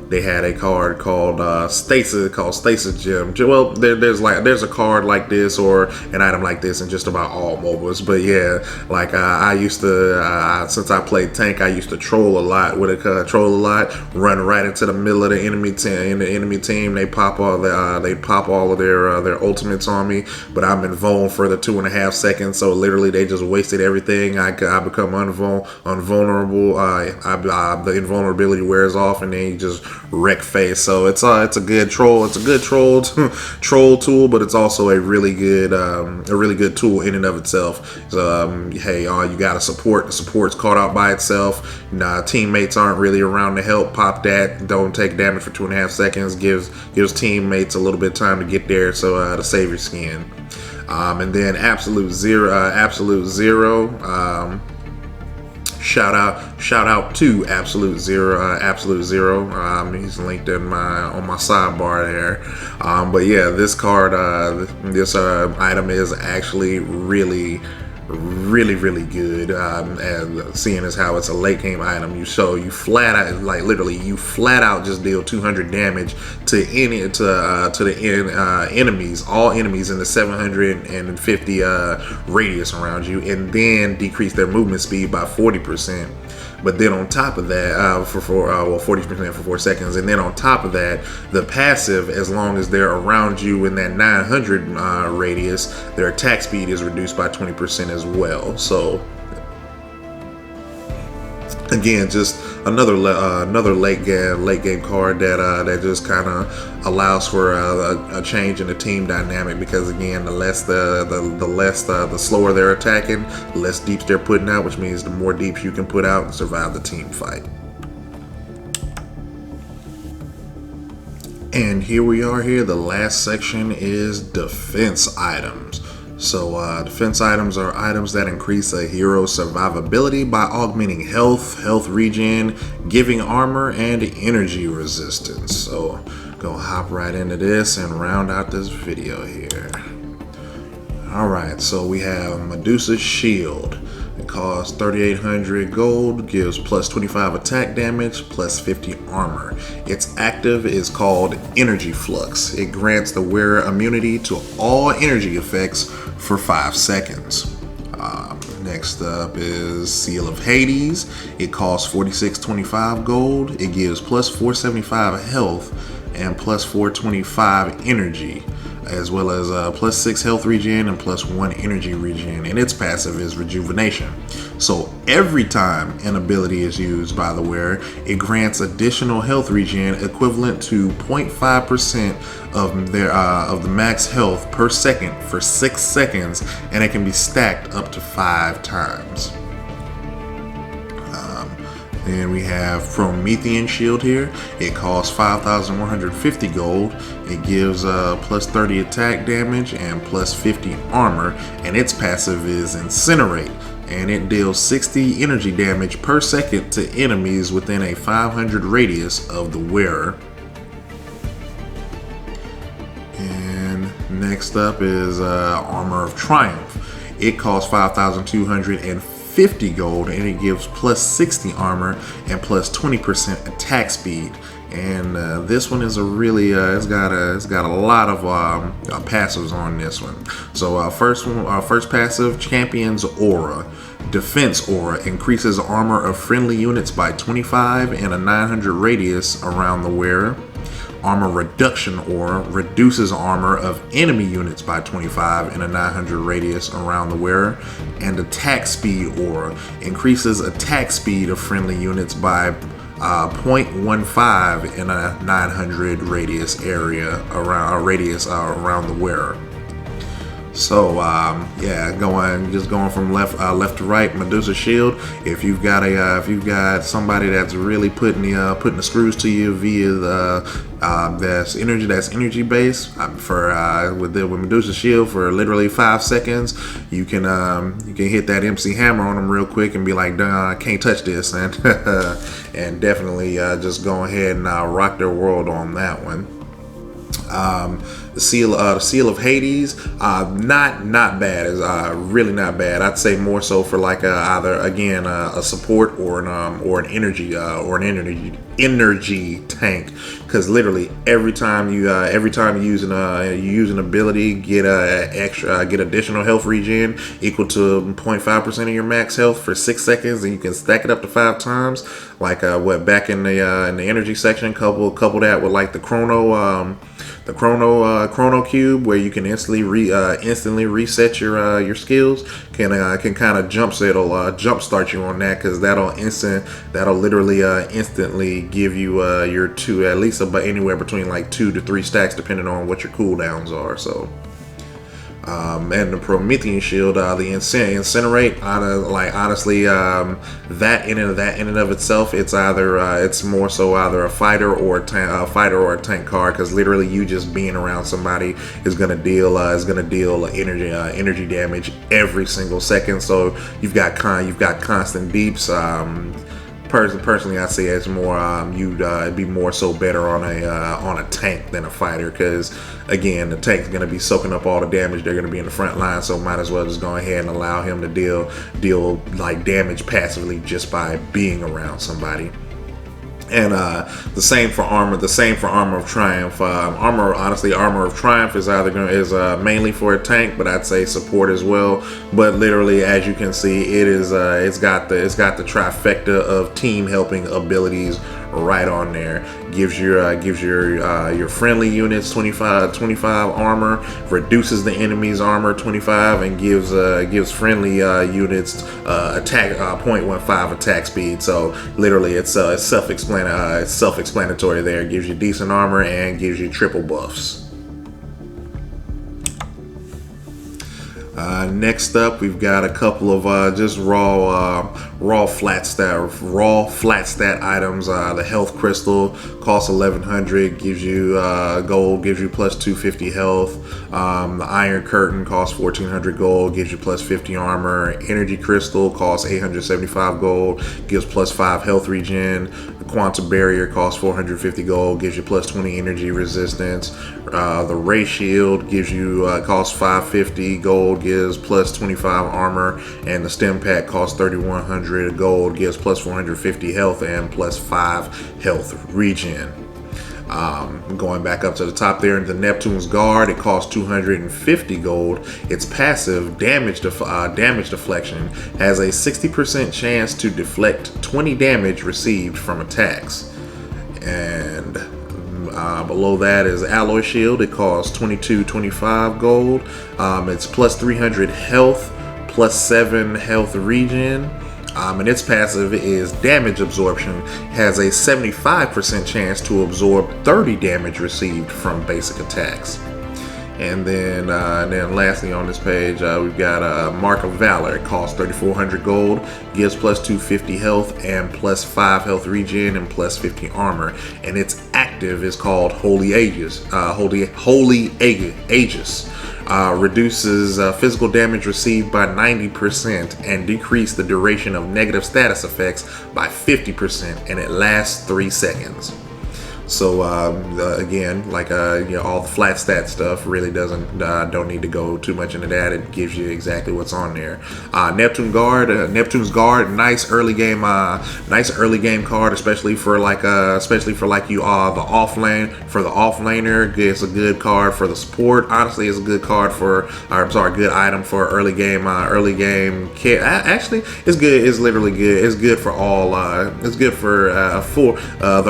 They had a card called Stasis Gem. Well, there's a card like this or an item like this in just about all MOBAs. But yeah, like I used to, since I played tank, I used to troll a lot. Run right into the middle of the enemy team. They pop all of their ultimates on me, but I'm invuln for the 2.5 seconds. So literally, they just wasted everything. I become invulnerable. The invulnerability wears off, and then you just wreck face. So it's a good troll. It's a good troll tool, but it's also a really good tool in and of itself. So hey, you got to support. The support's caught out by itself. Teammates aren't really around to help. Pop that. Don't take damage for 2.5 seconds. Gives teammates a little bit of time to get there. So to save your skin. And then Absolute Zero. Shout out to Absolute Zero. He's linked in on my sidebar there. But yeah, this card, this item is actually really good, and seeing as how it's a late game item, you flat out, like literally you flat out just deal 200 damage to the enemies, all enemies in the 750 radius around you, and then decrease their movement speed by 40%. But then on top of that, 40% for 4 seconds, and then on top of that, the passive, as long as they're around you in that 900 radius, their attack speed is reduced by 20% as well. So again, just another late game card that just kind of allows for a change in the team dynamic, because again, the slower they're attacking, the less deeps they're putting out, which means the more deeps you can put out and survive the team fight. And here we are here. The last section is defense items. So defense items are items that increase a hero's survivability by augmenting health regen, giving armor, and energy resistance. So go hop right into this and round out this video here. Alright, so we have Medusa's Shield. It costs 3,800 gold, gives plus 25 attack damage, plus 50 armor. Its active is called Energy Flux. It grants the wearer immunity to all energy effects for 5 seconds. Next up is Seal of Hades. It costs 4625 gold. It gives plus 475 health and plus 425 energy, as well as plus 6 health regen and plus 1 energy regen, and its passive is Rejuvenation. So every time an ability is used by the wearer, it grants additional health regen equivalent to 0.5% of the max health per second for 6 seconds, and it can be stacked up to 5 times. And we have Promethean Shield here. It costs 5,150 gold. It gives plus 30 attack damage and plus 50 armor, and its passive is Incinerate, and it deals 60 energy damage per second to enemies within a 500 radius of the wearer. And next up is Armor of Triumph. It costs 5,250 gold, and it gives plus 60 armor and plus 20% attack speed. And this one is a really it's got a lot of passives on this one. So first passive, Champion's Aura. Defense Aura increases armor of friendly units by 25 in a 900 radius around the wearer. Armor Reduction Aura reduces armor of enemy units by 25 in a 900 radius around the wearer. And Attack Speed Aura increases attack speed of friendly units by 0.15 in a 900 radius area around the wearer. So yeah, going from left to right, Medusa Shield. If you've got somebody that's really putting the screws to you via that's energy based, with Medusa Shield for literally 5 seconds, you can hit that MC Hammer on them real quick and be like, I can't touch this, and and definitely just go ahead and rock their world on that one. The Seal of Hades, not bad. Is really not bad. I'd say more so for like either a support or an energy tank, because literally every time you use an ability, get additional health regen equal to 0.5% of your max health for 6 seconds, and you can stack it up to 5 times. Like back in the energy section, couple that with like the chrono cube, where you can instantly reset your skills, can kind of jump start you on that, because that'll literally instantly give you your at least anywhere between like 2 to 3 stacks depending on what your cooldowns are. So And the Promethean shield, the incinerate. Honestly, that in and of itself, it's more so either a fighter or a tank card, because literally you just being around somebody is gonna deal energy damage every single second. So you've got constant beeps. Personally, I say it's more it'd be more so better on a tank than a fighter, because again, the tank's gonna be soaking up all the damage. They're gonna be in the front line, so might as well just go ahead and allow him to deal like damage passively just by being around somebody. And the same for armor. The same for Armor of Triumph. Armor of Triumph is mainly for a tank, but I'd say support as well. But literally, as you can see, it's got the trifecta of team helping abilities right on there. Gives your friendly units 25 armor, reduces the enemy's armor 25, and gives friendly units attack 0.15 attack speed. So literally, it's self-explanatory there. It gives you decent armor and gives you triple buffs. Next up, we've got a couple of just raw flat stat items. The health crystal costs 1100, gives you gold, gives you plus 250 health. The iron curtain costs 1400 gold, gives you plus 50 armor. Energy crystal costs 875 gold, gives plus 5 health regen. The quantum barrier costs 450 gold, gives you plus 20 energy resistance. The ray shield costs 550 gold, gives plus 25 armor, and the stem pack costs 3100 gold, gives plus 450 health and plus 5 health regen. Going back up to the top there, the Neptune's Guard, it costs 250 gold. Its passive damage deflection has a 60% chance to deflect 20 damage received from attacks. And below that is Alloy Shield. It costs 2225 gold. It's plus 300 health, plus 7 health regen. And its passive is damage absorption. Has a 75% chance to absorb 30 damage received from basic attacks. And then lastly on this page, we've got a Mark of Valor. It costs 3400 gold, gives plus 250 health and plus 5 health regen and plus 50 armor. And its active is called Holy Aegis. Reduces physical damage received by 90% and decrease the duration of negative status effects by 50%, and it lasts 3 seconds. So again, all the flat stat stuff really don't need to go too much into that. It gives you exactly what's on there. Neptune's Guard, nice early game card, especially for the offlaner. For the offlaner, it's a good card. For the support, honestly, it's a good card good item for early game kit. Actually, it's good. It's literally good. It's good for all. It's good for four of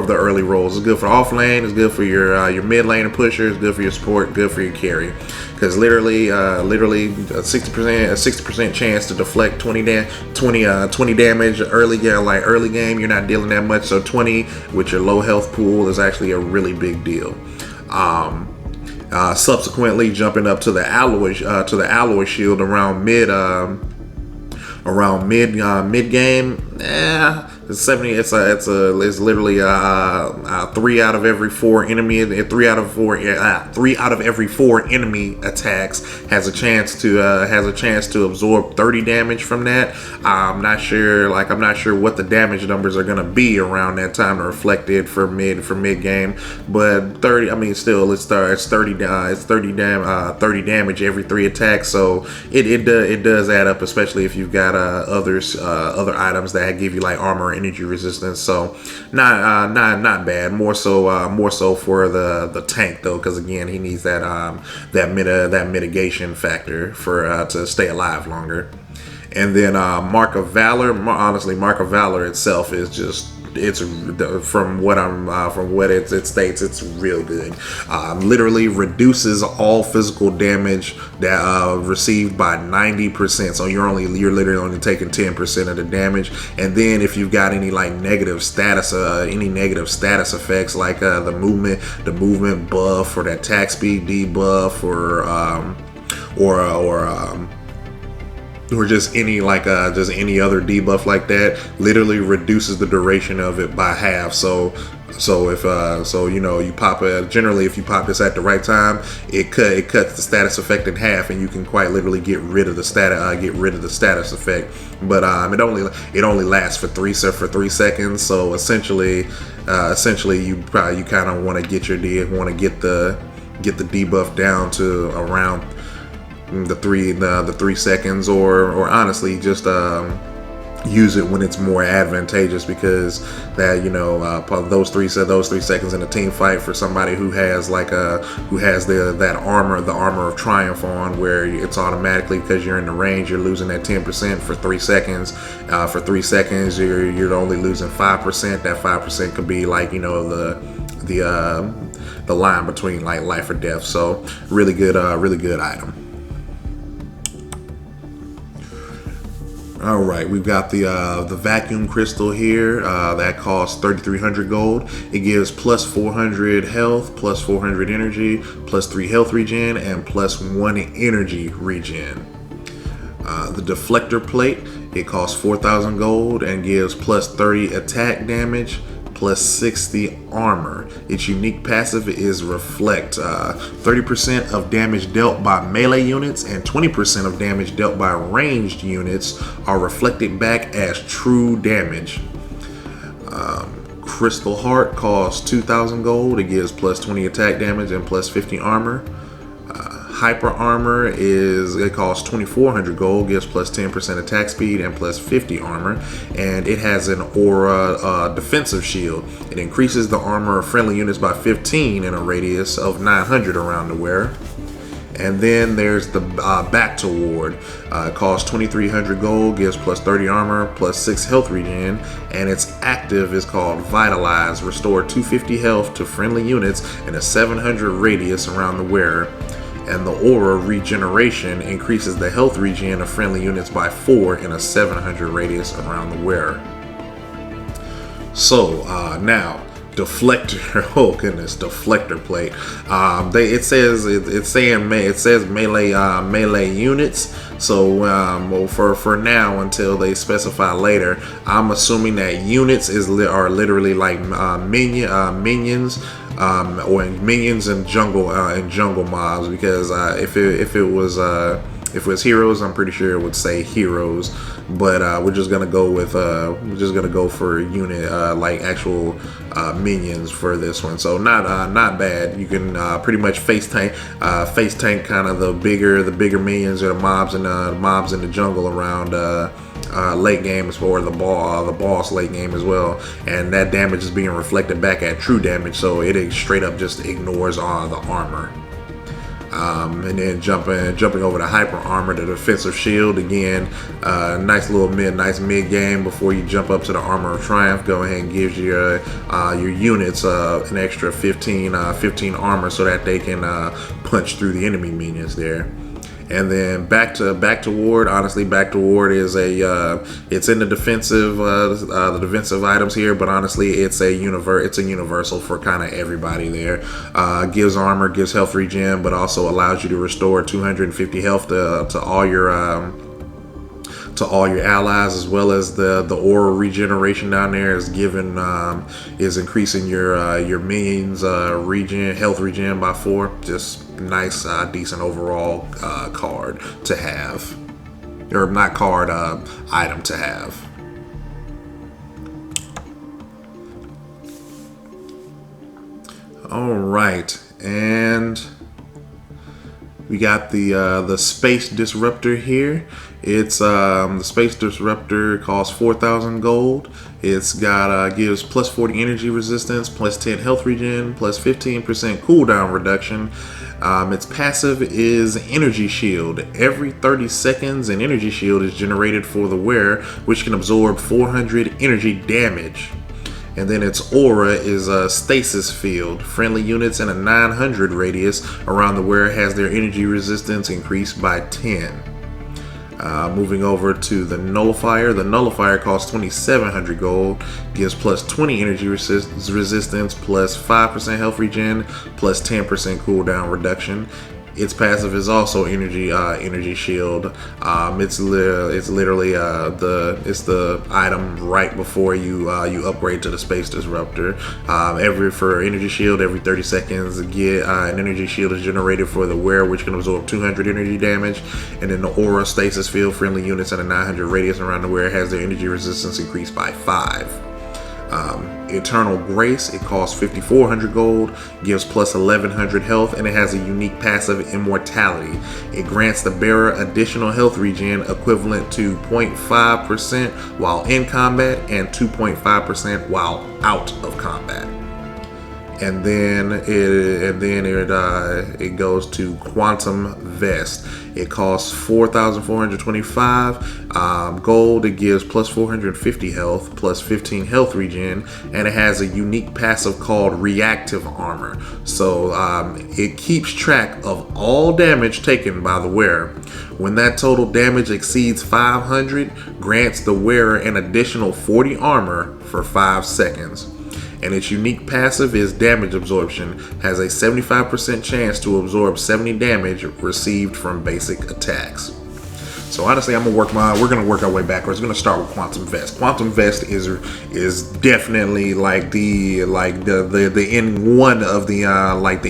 the early rolls. It's good for off lane. It's good for your mid lane and pusher. It's good for your support. Good for your carry. Because literally a 60% chance to deflect 20 damage early game. You're not dealing that much. So 20 with your low health pool is actually a really big deal. Subsequently, jumping up to the alloy shield around mid game. It's 70. It's literally 3 out of every 4 enemy. 3 out of every 4 enemy attacks has a chance to absorb 30 damage from that. I'm not sure what the damage numbers are gonna be around that time to reflect it for mid game. But 30. I mean, still, it's 30 damage every 3 attacks. So it does add up, especially if you've got other items that give you like armor, energy resistance. So not bad. More so for the tank though, because again, he needs that mitigation factor for to stay alive longer. And then Mark of Valor. Honestly, Mark of Valor itself is just. It's from what it states, it's real good. Literally reduces all physical damage that received by 90%. So you're literally only taking 10% of the damage. And then if you've got any negative status effects like the movement buff or that attack speed debuff or or just any just any other debuff like that, literally reduces the duration of it by half. So if you pop it, generally if you pop this at the right time, it cuts the status effect in half, and you can quite literally get rid of the status effect. But it only lasts for 3 seconds. So essentially you kind of want to get the debuff down to around the 3 seconds, or honestly just use it when it's more advantageous, because that those three seconds in a team fight for somebody who has the armor of triumph on, where it's automatically, because you're in the range, you're losing that 10% for 3 seconds. For 3 seconds you're only losing 5%. That 5% could be the line between life or death. So really good item. All right, we've got the vacuum crystal here that costs 3,300 gold. It gives plus 400 health, plus 400 energy, plus 3 health regen, and plus 1 energy regen. The deflector plate, it costs 4,000 gold and gives plus 30 attack damage, plus 60 armor. Its unique passive is reflect. 30% of damage dealt by melee units and 20% of damage dealt by ranged units are reflected back as true damage. Crystal Heart costs 2,000 gold. It gives plus 20 attack damage and plus 50 armor. Hyper Armor it costs 2,400 gold, gives plus 10% attack speed and plus 50 armor, and it has an aura defensive shield. It increases the armor of friendly units by 15 in a radius of 900 around the wearer. And then there's the Back to Ward. It costs 2,300 gold, gives plus 30 armor, plus 6 health regen, and its active is called Vitalize. Restore 250 health to friendly units in a 700 radius around the wearer. And the aura regeneration increases the health regen of friendly units by 4 in a 700 radius around the wearer. So now deflector. Oh goodness, deflector plate. It says melee units. So for now, until they specify later, I'm assuming that units are literally like minions. Or minions and jungle mobs, because if it was heroes, I'm pretty sure it would say heroes, but we're just gonna go for unit actual minions for this one. So not bad. You can pretty much face tank kind of the bigger minions or the mobs in the jungle around late games, for the boss late game as well, and that damage is being reflected back at true damage, so it straight up just ignores all the armor. And then jumping over to Hyper Armor, the defensive shield, again, nice mid game before you jump up to the Armor of Triumph. Go ahead and gives your units an extra 15 armor, so that they can punch through the enemy minions there. And then back to Ward. Honestly, Back to Ward is it's in the defensive items here, but honestly, it's a universal for kind of everybody there. Gives armor, gives health regen, but also allows you to restore 250 health to all your allies, as well as the aura regeneration down there is increasing your minions health regen by 4. Just nice, decent overall card to have, or not card, item to have. All right, and we got the Space Disruptor here. It's the Space Disruptor costs 4,000 gold. It's got gives plus 40 energy resistance, plus 10 health regen, plus 15% cooldown reduction. Its passive is Energy Shield. Every 30 seconds, an energy shield is generated for the wearer, which can absorb 400 energy damage. And then its aura is a Stasis Field. Friendly units in a 900 radius around the wearer has their energy resistance increased by 10. Moving over to the Nullifier. The Nullifier costs 2,700 gold, gives plus 20 energy resistance, plus 5% health regen, plus 10% cooldown reduction. Its passive is also energy shield. It's literally the item right before you upgrade to the Space Disruptor. For energy shield, every 30 seconds, an energy shield is generated for the wearer, which can absorb 200 energy damage. And then the aura stasis field, friendly units in a 900 radius around the wearer has their energy resistance increased by 5. Eternal Grace, it costs 5,400 gold, gives plus 1,100 health, and it has a unique passive, Immortality. It grants the bearer additional health regen equivalent to 0.5% while in combat and 2.5% while out of combat. And then it goes to Quantum Vest. It costs 4,425 gold. It gives plus 450 health, plus 15 health regen, and it has a unique passive called Reactive Armor. So it keeps track of all damage taken by the wearer. When that total damage exceeds 500, grants the wearer an additional 40 armor for 5 seconds. And its unique passive is Damage Absorption, has a 75% chance to absorb 70 damage received from basic attacks. So honestly, we're gonna work our way backwards. We're gonna start with Quantum Vest. Quantum Vest is definitely like the end one of the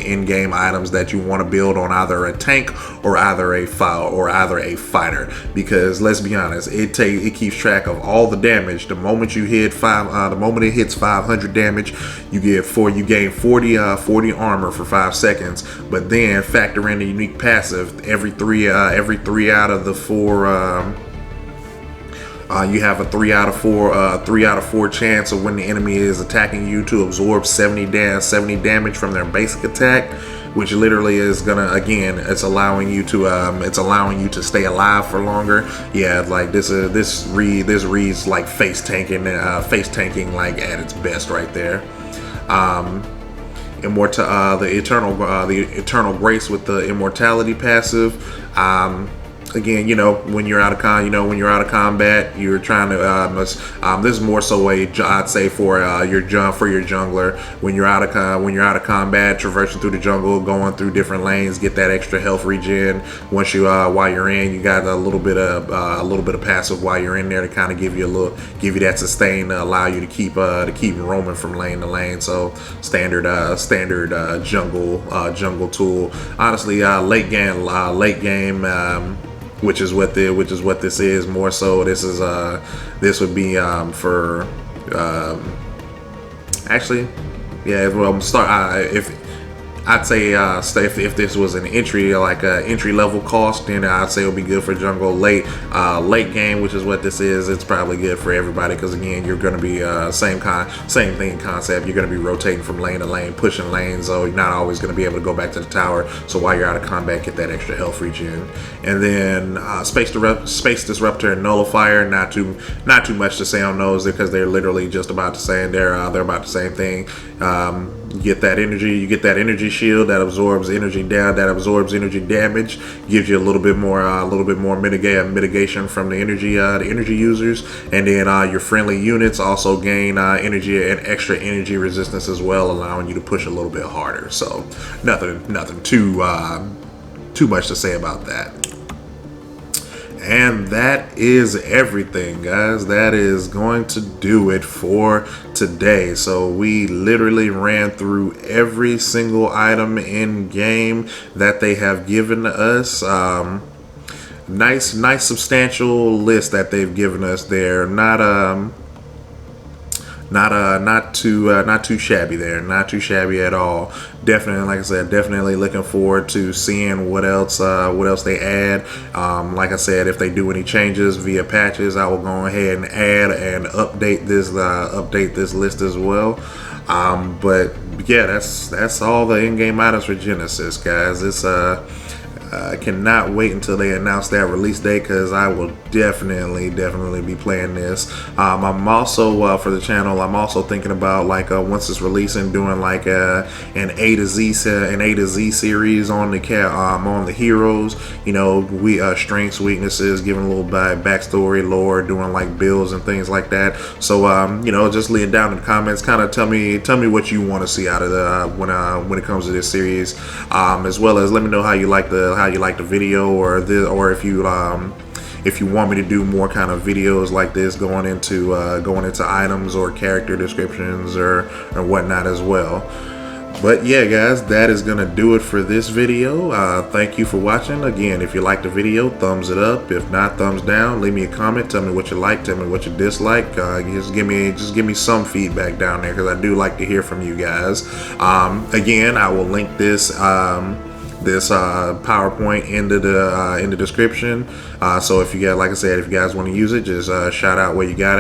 end game items that you want to build on either a tank or either a fighter. Because let's be honest, it keeps track of all the damage. The moment it hits 500 damage, you gain 40 armor for 5 seconds. But then factor in the unique passive. Every three out of the 4. You have a 3 out of 4 chance of when the enemy is attacking you to absorb 70 damage from their basic attack, which literally is gonna, again, it's allowing you to stay alive for longer. Yeah, like this reads like face tanking like at its best right there. The Eternal Grace with the Immortality passive. Again, when you're out of combat, you're trying to. This is more so I'd say for your jungler. When you're out of combat, traversing through the jungle, going through different lanes, get that extra health regen. Once while you're in, you got a little bit of passive while you're in there to kind of give you that sustain to allow you to keep roaming from lane to lane. So standard jungle tool. Honestly, late game. Which is what this is more so. This would be for actually, yeah. Well, I'd say if this was an entry level cost, then I'd say it would be good for jungle. Late game, which is what this is, it's probably good for everybody because again, you're going to be same thing concept. You're going to be rotating from lane to lane, pushing lanes, so you're not always going to be able to go back to the tower. So while you're out of combat, get that extra health regen. And then Space Disruptor and Nullifier. Not too much to say on those because they're literally just about the same. They're about the same thing. You get that energy shield that absorbs energy damage, gives you a little bit more mitigation from the energy users, and then your friendly units also gain energy and extra energy resistance as well, allowing you to push a little bit harder. So nothing too much to say about that. And that is everything, guys. That is going to do it for today. So we literally ran through every single item in game that they have given us. Nice substantial list that they've given us there. Not too shabby there. Not too shabby at all. Definitely, like I said, definitely looking forward to seeing what else they add. Like I said, if they do any changes via patches, I will go ahead and add and update this list as well. But yeah, that's all the in-game items for Genesis, guys. It's I cannot wait until they announce that release date, because I will definitely be playing this. I'm also for the channel, I'm also thinking about, like, once it's releasing, doing like an A to Z series on the heroes. You know, strengths, weaknesses, giving a little backstory, lore, doing like builds and things like that. So you know, just leave it down in the comments. Kind of tell me what you want to see out of the when it comes to this series, as well as let me know how you like the video, or if you want me to do more kind of videos like this, going into items or character descriptions or whatnot as well. But yeah, guys, that is gonna do it for this video. Thank you for watching. Again, if you liked the video, thumbs it up. If not, thumbs down. Leave me a comment. Tell me what you like. Tell me what you dislike. Just give me some feedback down there, because I do like to hear from you guys. Again, I will link this PowerPoint in the description. So if you guys, like I said, if you guys want to use it, just shout out where you got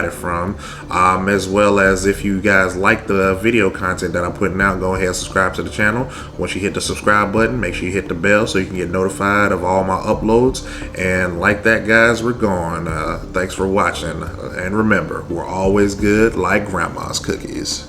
it from. As well as, if you guys like the video content that I'm putting out, go ahead and subscribe to the channel. Once you hit the subscribe button, make sure you hit the bell so you can get notified of all my uploads. And like that, guys, we're gone. Thanks for watching, and remember, we're always good like grandma's cookies.